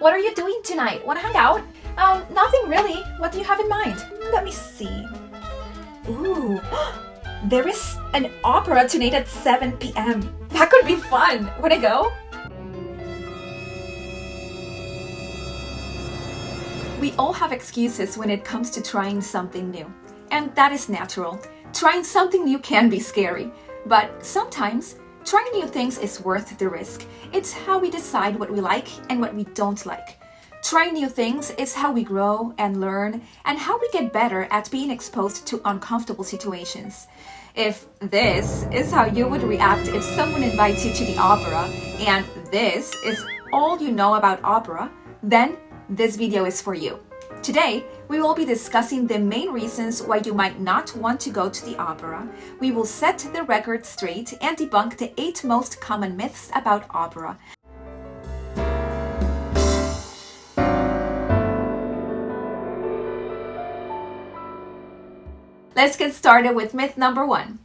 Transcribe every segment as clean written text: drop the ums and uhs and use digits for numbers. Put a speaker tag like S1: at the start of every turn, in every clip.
S1: What are you doing tonight? Want to hang out? Nothing really. What do you have in mind? Let me see. Ooh, there is an opera tonight at 7 p.m. That could be fun. Wanna go? We all have excuses when it comes to trying something new. And that is natural. Trying something new can be scary. But sometimes, trying new things is worth the risk. It's how we decide what we like and what we don't like. Trying new things is how we grow and learn and how we get better at being exposed to uncomfortable situations. If this is how you would react if someone invites you to the opera and this is all you know about opera, then this video is for you. Today, we will be discussing the main reasons why you might not want to go to the opera. We will set the record straight and debunk the 8 most common myths about opera. Let's get started with myth number 1.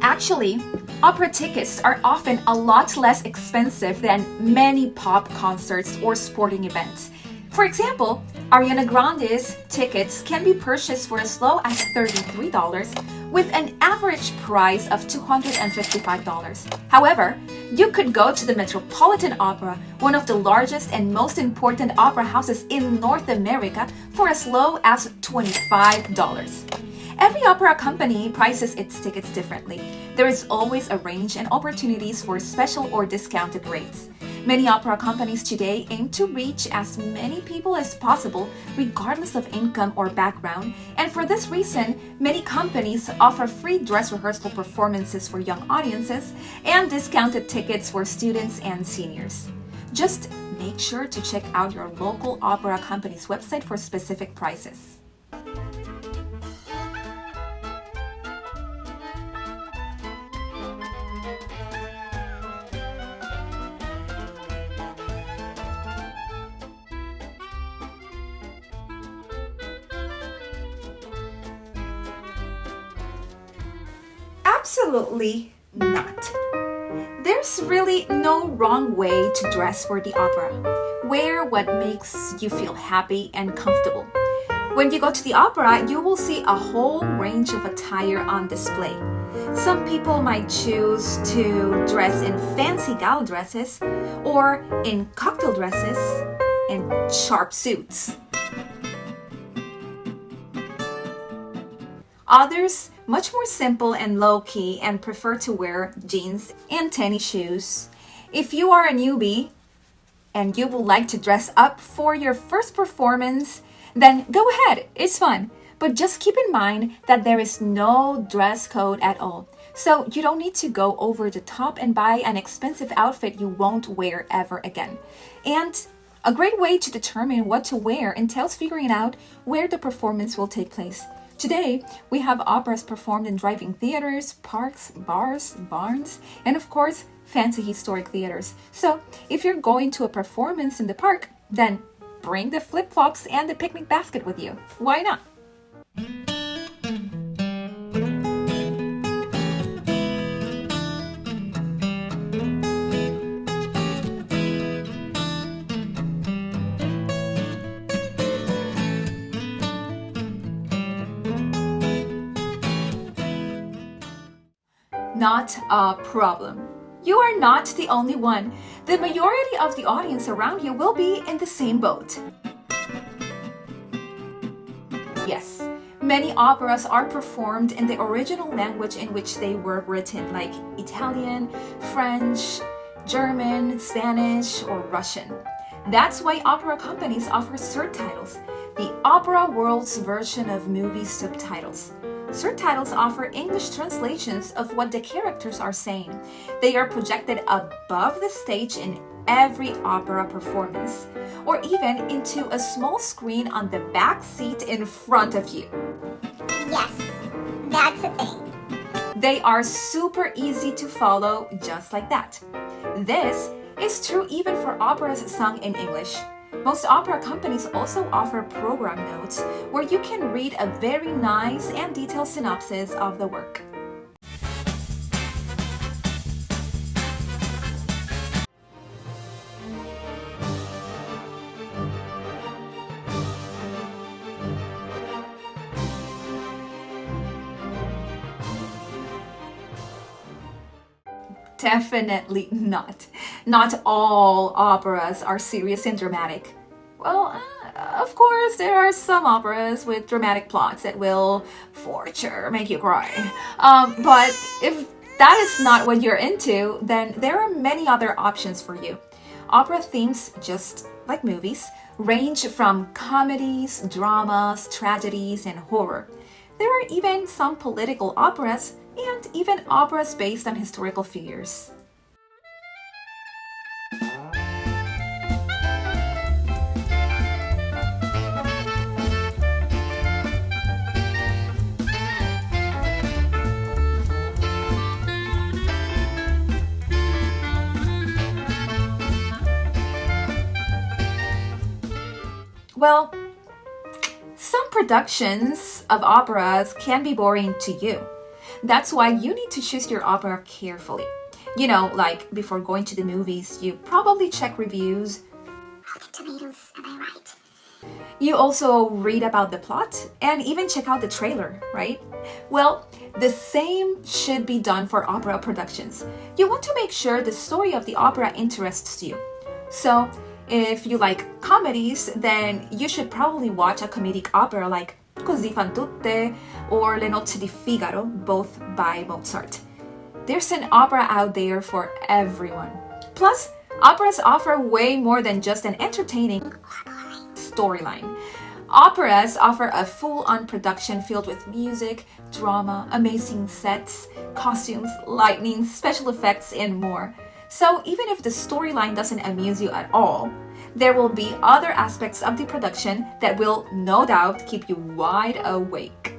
S1: Actually, opera tickets are often a lot less expensive than many pop concerts or sporting events. For example, Ariana Grande's tickets can be purchased for as low as $33 with an average price of $255. However, you could go to the Metropolitan Opera, one of the largest and most important opera houses in North America, for as low as $25. Every opera company prices its tickets differently. There is always a range and opportunities for special or discounted rates. Many opera companies today aim to reach as many people as possible, regardless of income or background, and for this reason, many companies offer free dress rehearsal performances for young audiences and discounted tickets for students and seniors. Just make sure to check out your local opera company's website for specific prices. Absolutely not. There's really no wrong way to dress for the opera. Wear what makes you feel happy and comfortable. When you go to the opera, you will see a whole range of attire on display. Some people might choose to dress in fancy gala dresses or in cocktail dresses and sharp suits. Others, much more simple and low-key and prefer to wear jeans and tennis shoes. If you are a newbie and you would like to dress up for your first performance, then go ahead, it's fun. But just keep in mind that there is no dress code at all. So you don't need to go over the top and buy an expensive outfit you won't wear ever again. And a great way to determine what to wear entails figuring out where the performance will take place. Today, we have operas performed in drive-in theaters, parks, bars, barns, and of course, fancy historic theaters. So, if you're going to a performance in the park, then bring the flip-flops and the picnic basket with you. Why not? Not a problem. You are not the only one. The majority of the audience around you will be in the same boat. Yes, many operas are performed in the original language in which they were written, like Italian, French, German, Spanish, or Russian. That's why opera companies offer surtitles, the opera world's version of movie subtitles. Surtitles offer English translations of what the characters are saying. They are projected above the stage in every opera performance, or even into a small screen on the back seat in front of you.
S2: Yes, that's a thing.
S1: They are super easy to follow, just like that. This is true even for operas sung in English. Most opera companies also offer program notes where you can read a very nice and detailed synopsis of the work. Definitely not. Not all operas are serious and dramatic. Well, of course, there are some operas with dramatic plots that will, for sure, make you cry. But if that is not what you're into, then there are many other options for you. Opera themes, just like movies, range from comedies, dramas, tragedies, and horror. There are even some political operas and even operas based on historical figures. Well, some productions of operas can be boring to you. That's why you need to choose your opera carefully. You know, like before going to the movies, you probably check reviews.
S2: Rotten Tomatoes, am I right?
S1: You also read about the plot and even check out the trailer, right? Well, the same should be done for opera productions. You want to make sure the story of the opera interests you. So, if you like comedies, then you should probably watch a comedic opera like Così fan tutte or Le nozze di Figaro, both by Mozart. There's an opera out there for everyone. Plus, operas offer way more than just an entertaining storyline. Operas offer a full-on production filled with music, drama, amazing sets, costumes, lighting, special effects, and more. So even if the storyline doesn't amuse you at all, there will be other aspects of the production that will no doubt keep you wide awake.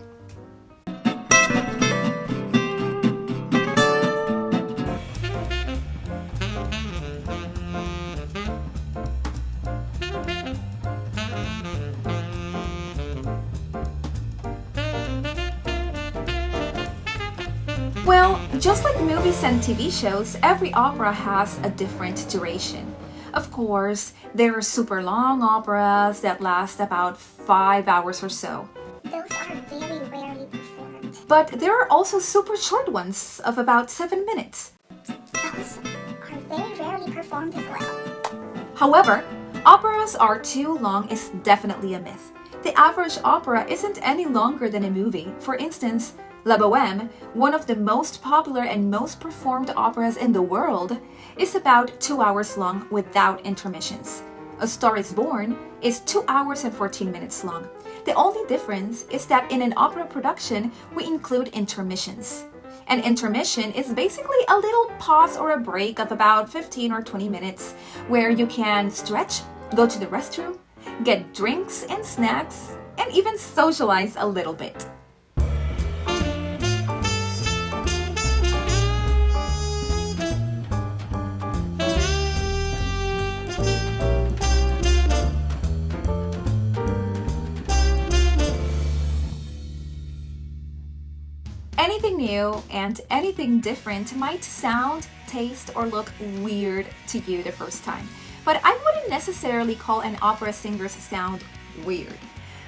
S1: Well, just like movies and TV shows, every opera has a different duration. Of course, there are super long operas that last about 5 hours or so.
S2: Those are very rarely performed.
S1: But there are also super short ones of about 7 minutes.
S2: Those are very rarely performed as well.
S1: However, operas are too long is definitely a myth. The average opera isn't any longer than a movie. For instance, La Bohème, one of the most popular and most performed operas in the world, is about 2 hours long without intermissions. A Star is Born is 2 hours and 14 minutes long. The only difference is that in an opera production, we include intermissions. An intermission is basically a little pause or a break of about 15 or 20 minutes where you can stretch, go to the restroom, get drinks and snacks, and even socialize a little bit. Anything new and anything different might sound, taste, or look weird to you the first time, but I wouldn't necessarily call an opera singer's sound weird.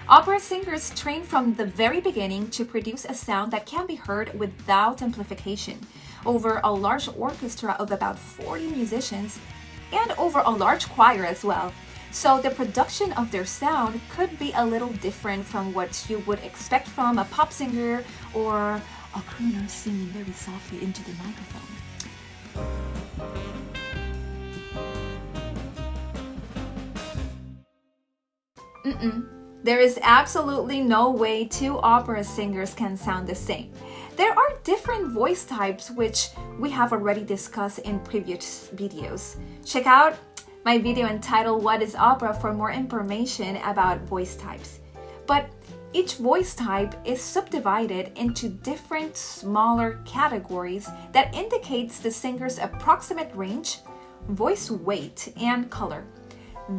S1: Opera singers train from the very beginning to produce a sound that can be heard without amplification, over a large orchestra of about 40 musicians, and over a large choir as well. So the production of their sound could be a little different from what you would expect from a pop singer or a crooner singing very softly into the microphone. There is absolutely no way two opera singers can sound the same. There are different voice types which we have already discussed in previous videos. Check out my video entitled What is Opera for more information about voice types. But Each voice type is subdivided into different smaller categories that indicates the singer's approximate range, voice weight, and color.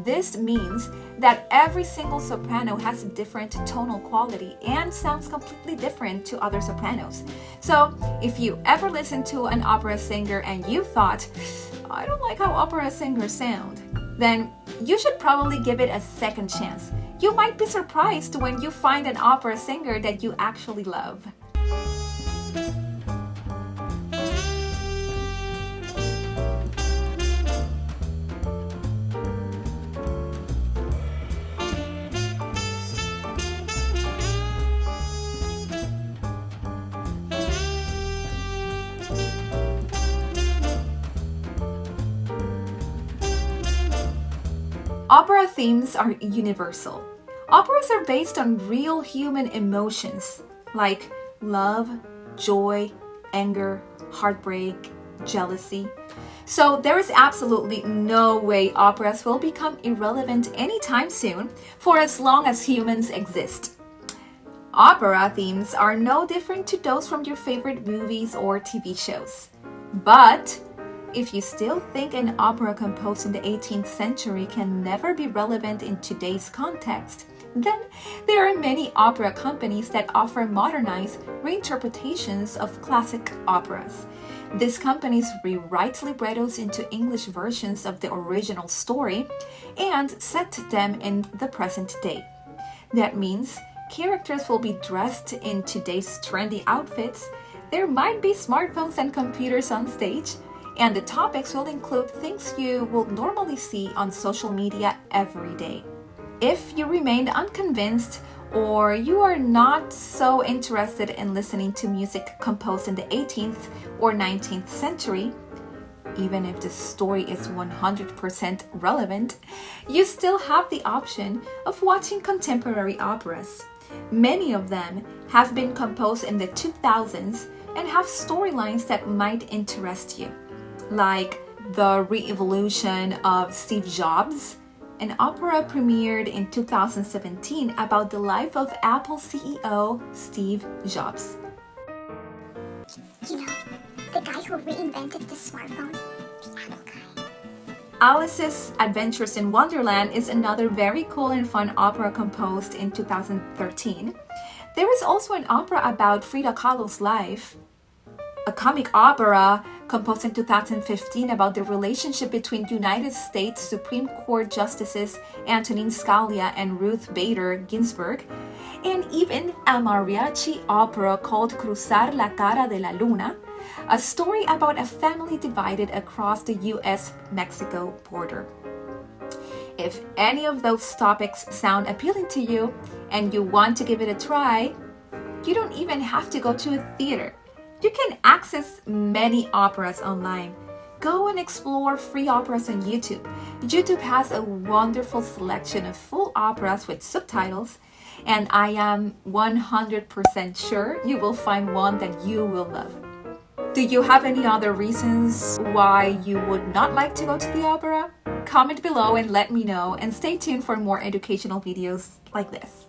S1: This means that every single soprano has a different tonal quality and sounds completely different to other sopranos. So if you ever listen to an opera singer and you thought, I don't like how opera singers sound, then you should probably give it a second chance. You might be surprised when you find an opera singer that you actually love. Opera themes are universal. Operas are based on real human emotions like love, joy, anger, heartbreak, jealousy. So there is absolutely no way operas will become irrelevant anytime soon for as long as humans exist. Opera themes are no different to those from your favorite movies or TV shows. But if you still think an opera composed in the 18th century can never be relevant in today's context, then there are many opera companies that offer modernized reinterpretations of classic operas. These companies rewrite librettos into English versions of the original story and set them in the present day. That means characters will be dressed in today's trendy outfits, there might be smartphones and computers on stage, and the topics will include things you will normally see on social media every day. If you remained unconvinced or you are not so interested in listening to music composed in the 18th or 19th century, even if the story is 100% relevant, you still have the option of watching contemporary operas. Many of them have been composed in the 2000s and have storylines that might interest you, like The Re-Evolution of Steve Jobs, an opera premiered in 2017 about the life of Apple CEO Steve Jobs.
S2: You know, the guy who reinvented the smartphone, the Apple guy.
S1: Alice's Adventures in Wonderland is another very cool and fun opera composed in 2013. There is also an opera about Frida Kahlo's life, a comic opera composed in 2015 about the relationship between United States Supreme Court Justices Antonin Scalia and Ruth Bader Ginsburg, and even a mariachi opera called Cruzar la Cara de la Luna, a story about a family divided across the US-Mexico border. If any of those topics sound appealing to you and you want to give it a try, you don't even have to go to a theater. You can access many operas online. Go and explore free operas on YouTube. YouTube has a wonderful selection of full operas with subtitles, and I am 100% sure you will find one that you will love. Do you have any other reasons why you would not like to go to the opera? Comment below and let me know, and stay tuned for more educational videos like this.